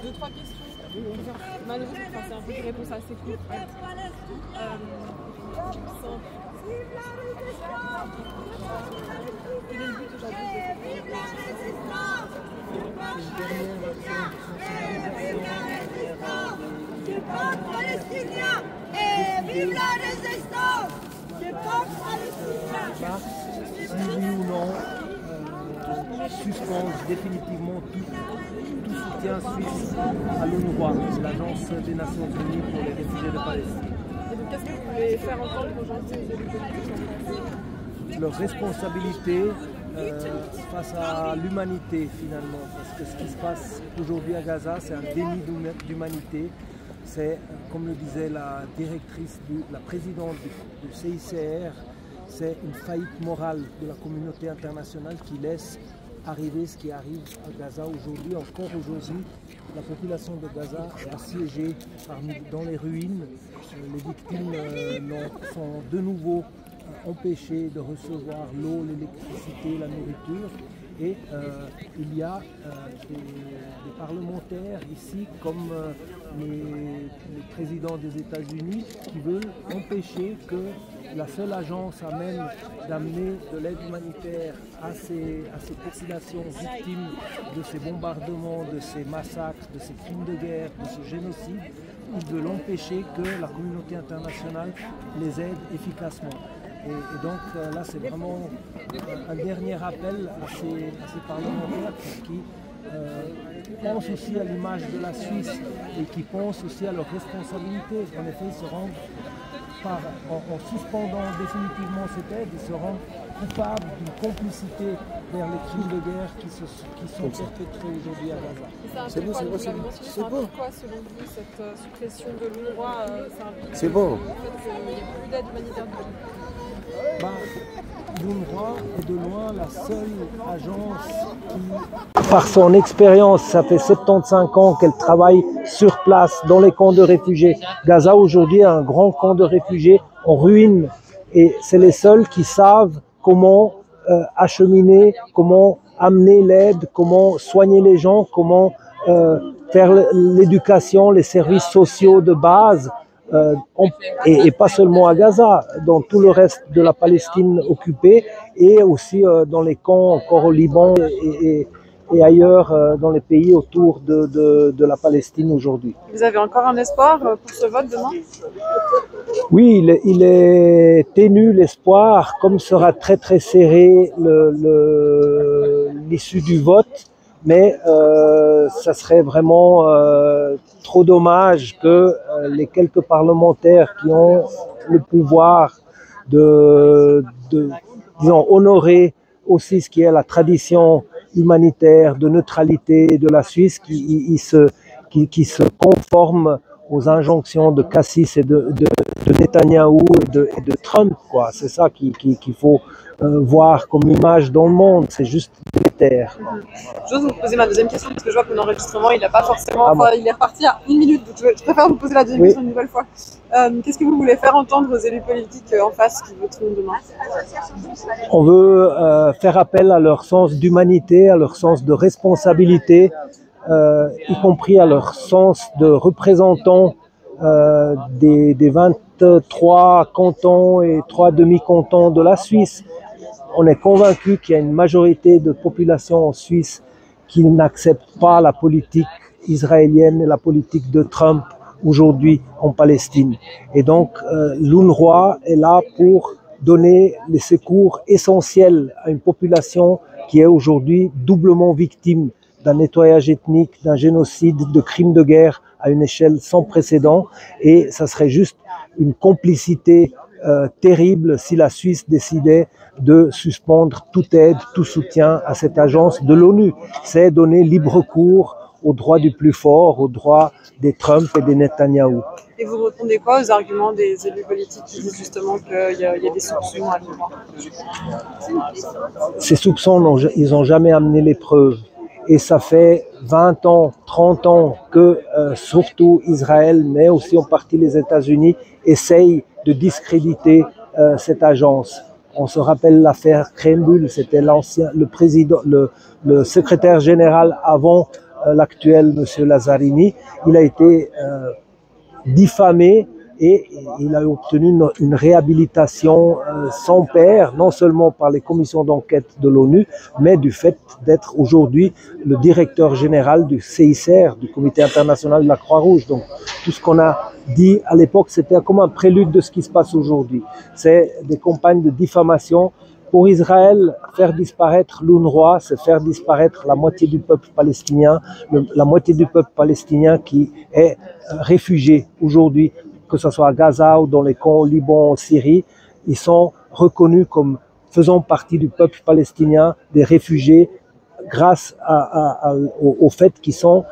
deux, trois questions. Malheureusement, c'est un peu une réponse assez courte. Quel est le but aujourd'hui Vive la résistance! Du peuple palestinien! Et vive la résistance du peuple palestinien! Si oui ou non, suspendre définitivement tout soutien suisse à l'UNRWA, l'Agence des Nations Unies pour les réfugiés de Palestine. Et donc, qu'est-ce que vous voulez faire entendre aux gens qui ont Leur responsabilité face à l'humanité finalement, parce que ce qui se passe aujourd'hui à Gaza, c'est un déni d'humanité. C'est, comme le disait la directrice, la présidente du CICR, c'est une faillite morale de la communauté internationale qui laisse arriver ce qui arrive à Gaza aujourd'hui. Encore aujourd'hui, la population de Gaza est assiégée dans les ruines. Les victimes sont de nouveau empêchées de recevoir l'eau, l'électricité, la nourriture. Et il y a des parlementaires ici, comme les présidents des États-Unis, qui veulent empêcher que la seule agence à même d'amener de l'aide humanitaire à ces populations victimes de ces bombardements, de ces massacres, de ces crimes de guerre, de ce génocide, ils veulent empêcher que la communauté internationale les aide efficacement. Et donc là, c'est vraiment un dernier appel à ces parlementaires qui pensent aussi à l'image de la Suisse et qui pensent aussi à leurs responsabilités. En effet, ils se rendent, en suspendant définitivement cette aide, ils se rendent coupables d'une complicité vers les crimes de guerre qui sont perpétrés aujourd'hui à Gaza. C'est bon, c'est bon. Pourquoi, selon vous, cette suppression de l'UNRWA, c'est bon. Le fait qu'il n'y ait plus d'aide humanitaire? L'UNRWA est de loin la seule agence qui, par son expérience, ça fait 75 ans qu'elle travaille sur place dans les camps de réfugiés. Gaza aujourd'hui est un grand camp de réfugiés en ruine et c'est les seuls qui savent comment acheminer, comment amener l'aide, comment soigner les gens, comment faire l'éducation, les services sociaux de base. Et pas seulement à Gaza, dans tout le reste de la Palestine occupée et aussi dans les camps encore au Liban et ailleurs dans les pays autour de la Palestine aujourd'hui. Vous avez encore un espoir pour ce vote demain? Oui, il est ténu l'espoir, comme sera très très serré l'issue du vote. Mais ça serait vraiment trop dommage que les quelques parlementaires qui ont le pouvoir disons, honorer aussi ce qui est la tradition humanitaire de neutralité de la Suisse, qui se conforment aux injonctions de Cassis et de Netanyahou et de Trump, quoi. C'est ça qu'il faut voir comme image dans le monde, c'est juste délétère. J'ose vous poser ma deuxième question parce que je vois que l'enregistrement il n'a pas forcément, il est reparti à 1 minute, donc je préfère vous poser la deuxième question une nouvelle fois. Qu'est-ce que vous voulez faire entendre aux élus politiques en face qui voteront demain? On veut faire appel à leur sens d'humanité, à leur sens de responsabilité, y compris à leur sens de représentants des 23 cantons et 3 demi-cantons de la Suisse. On est convaincu qu'il y a une majorité de population en Suisse qui n'accepte pas la politique israélienne et la politique de Trump aujourd'hui en Palestine. Et donc l'UNRWA est là pour donner les secours essentiels à une population qui est aujourd'hui doublement victime d'un nettoyage ethnique, d'un génocide, de crimes de guerre à une échelle sans précédent. Et ça serait juste une complicité terrible si la Suisse décidait de suspendre toute aide, tout soutien à cette agence de l'ONU. C'est donner libre cours aux droits du plus fort, aux droits des Trump et des Netanyahou. Et vous répondez quoi aux arguments des élus politiques qui disent justement qu'il y a des soupçons à l'UNRWA? Ces soupçons, ils n'ont jamais amené les preuves. Et ça fait 20 ans, 30 ans que surtout Israël, mais aussi en partie les États-Unis, essayent de discréditer cette agence. On se rappelle l'affaire Krembul, c'était le secrétaire général avant l'actuel M. Lazzarini, il a été diffamé et il a obtenu une réhabilitation sans pair, non seulement par les commissions d'enquête de l'ONU, mais du fait d'être aujourd'hui le directeur général du CICR, du Comité international de la Croix-Rouge. Donc tout ce qu'on a dit à l'époque, c'était comme un prélude de ce qui se passe aujourd'hui. C'est des campagnes de diffamation. Pour Israël, faire disparaître l'UNRWA, c'est faire disparaître la moitié du peuple palestinien, la moitié du peuple palestinien qui est réfugié aujourd'hui, que ce soit à Gaza ou dans les camps au Liban, en Syrie. Ils sont reconnus comme faisant partie du peuple palestinien, des réfugiés, grâce au fait qu'ils sont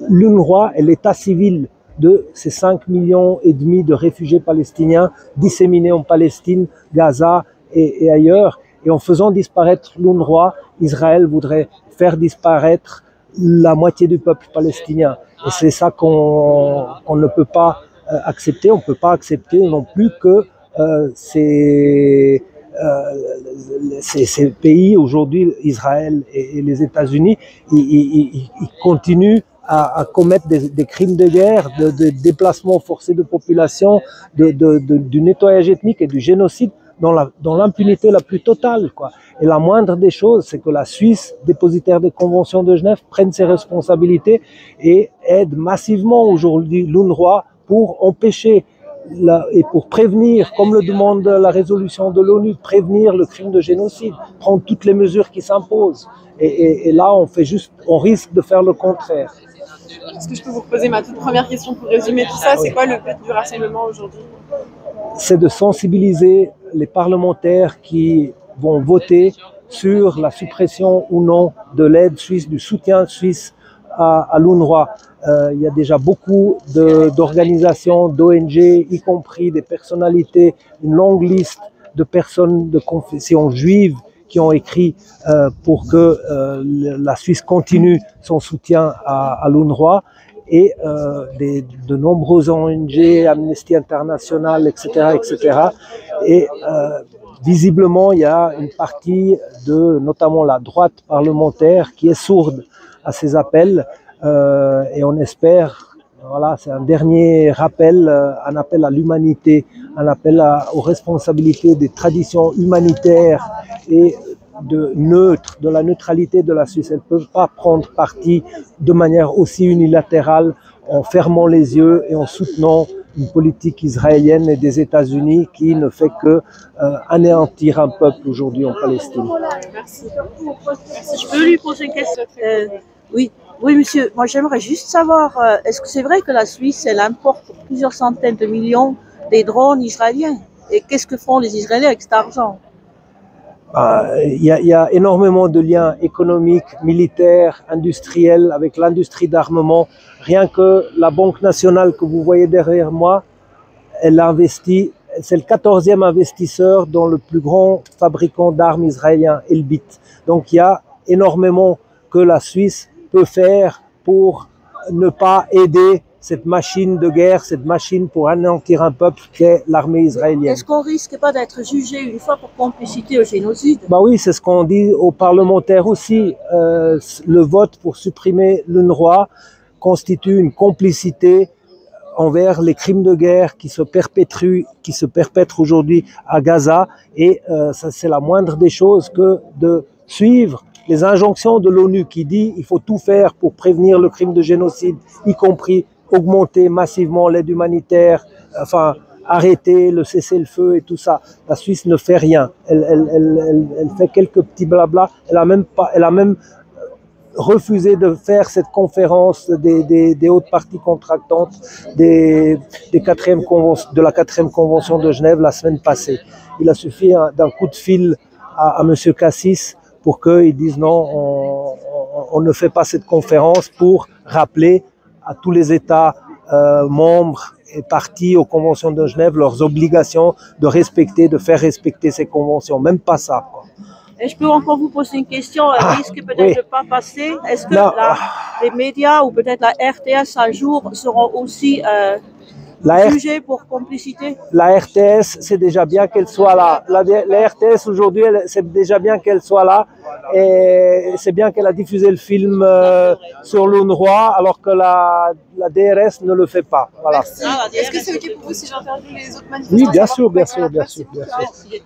l'UNRWA et l'état civil de ces 5,5 millions de réfugiés palestiniens disséminés en Palestine, Gaza et ailleurs. Et en faisant disparaître l'UNRWA, Israël voudrait faire disparaître la moitié du peuple palestinien. Et c'est ça qu'on ne peut pas accepter. On ne peut pas accepter non plus que ces pays, aujourd'hui Israël et les États-Unis, ils continuent à commettre des crimes de guerre, de déplacement forcé de population, du nettoyage ethnique et du génocide dans l'impunité la plus totale, quoi. Et la moindre des choses, c'est que la Suisse, dépositaire des conventions de Genève, prenne ses responsabilités et aide massivement aujourd'hui l'UNRWA pour empêcher et pour prévenir, comme le demande la résolution de l'ONU, prévenir le crime de génocide, prendre toutes les mesures qui s'imposent. Et là, on risque de faire le contraire. Est-ce que je peux vous poser ma toute première question pour résumer tout ça? C'est quoi le but du rassemblement aujourd'hui? C'est de sensibiliser les parlementaires qui vont voter sur la suppression ou non de l'aide suisse, du soutien suisse à l'UNRWA. Il y a déjà beaucoup d'organisations, d'ONG, y compris des personnalités, une longue liste de personnes de confession juive qui ont écrit pour que la Suisse continue son soutien à l'UNRWA. Et de nombreuses ONG, Amnesty International, etc. Et visiblement, il y a une partie notamment la droite parlementaire, qui est sourde à ces appels. Et on espère, voilà, c'est un dernier rappel, un appel à l'humanité, un appel aux responsabilités des traditions humanitaires et de la neutralité de la Suisse. Elle ne peut pas prendre parti de manière aussi unilatérale en fermant les yeux et en soutenant une politique israélienne et des États-Unis qui ne fait que anéantir un peuple aujourd'hui en Palestine. Merci. Je peux lui poser une question? Oui, monsieur. Moi, j'aimerais juste savoir, est-ce que c'est vrai que la Suisse, elle importe pour plusieurs centaines de millions des drones israéliens? Et qu'est-ce que font les Israéliens avec cet argent? Il y a énormément de liens économiques, militaires, industriels avec l'industrie d'armement. Rien que la Banque nationale que vous voyez derrière moi, elle a investi, c'est le 14e investisseur dans le plus grand fabricant d'armes israélien, Elbit. Donc il y a énormément que la Suisse peut faire pour ne pas aider cette machine de guerre, cette machine pour anéantir un peuple qu'est l'armée israélienne. Est-ce qu'on risque pas d'être jugé une fois pour complicité au génocide? Bah oui, c'est ce qu'on dit aux parlementaires aussi. Le vote pour supprimer l'UNRWA constitue une complicité envers les crimes de guerre qui se perpètrent aujourd'hui à Gaza. Et ça, c'est la moindre des choses que de suivre les injonctions de l'ONU qui dit il faut tout faire pour prévenir le crime de génocide, y compris augmenter massivement l'aide humanitaire, enfin arrêter le cessez-le-feu et tout ça. La Suisse ne fait rien. Elle fait quelques petits blabla. Elle a même refusé de faire cette conférence des hautes parties contractantes de la 4e convention de Genève la semaine passée. Il a suffi d'un coup de fil à M. Cassis pour qu'ils disent non, on ne fait pas cette conférence, pour rappeler à tous les États membres et partis aux conventions de Genève leurs obligations de faire respecter ces conventions. Même pas ça, quoi. Et je peux encore vous poser une question, risque peut-être de pas passer. Est-ce que les médias ou peut-être la RTS un jour seront aussi jugée pour complicité? La RTS, c'est déjà bien qu'elle soit là. La RTS aujourd'hui, c'est déjà bien qu'elle soit là. Et c'est bien qu'elle a diffusé le film sur l'UNRWA, alors que la DRS ne le fait pas. Voilà. Merci. Est-ce que c'est OK pour vous si j'interviewe les autres manifestants? Oui, bien sûr, bien sûr, bien sûr, bien sûr.